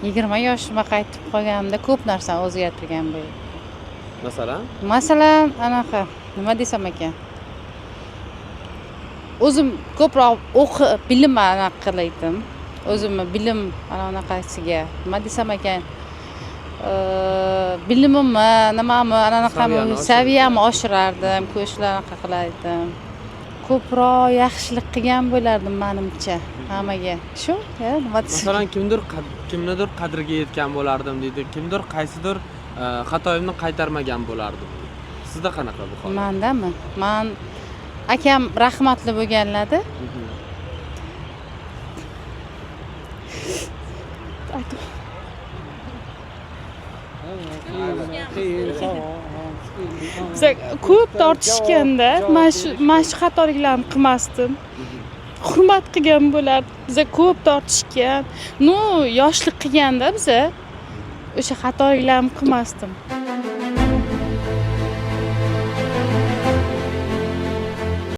20 yoshimga qaytib qolganimda ko'p narsani o'zgartirgan bo'ldi. Masalan, anaqa, nima desam ekan? O'zim ko'proq o'qib, bilim anaqa qilaydim. O'zimni bilim anaqasiga, nima desam ekan? Bilimimni, nimamni, anaqamni saviyamni oshirardim, ko'shlar anaqa qilardim. Ko'proq yaxshilik qilgan bo'lardim menimcha hammaga. Shu, nima desam. Masalan, kimnidir qadriga yetgan bo'lardim deydi. Kimdir qaysidir xatoyimni qaytarmagan bo'lardim. Sizda qanaqa bu hol? Mendami? Men akam rahmatli bo'lganlarda biza ko'p tortishganda men shu xatoliklarni qilmasdim. Hurmat qilgan bo'lardi. Biza ko'p tortishgan. Yoshlik qilganda biza o'sha xatoliklarni qilmasdim.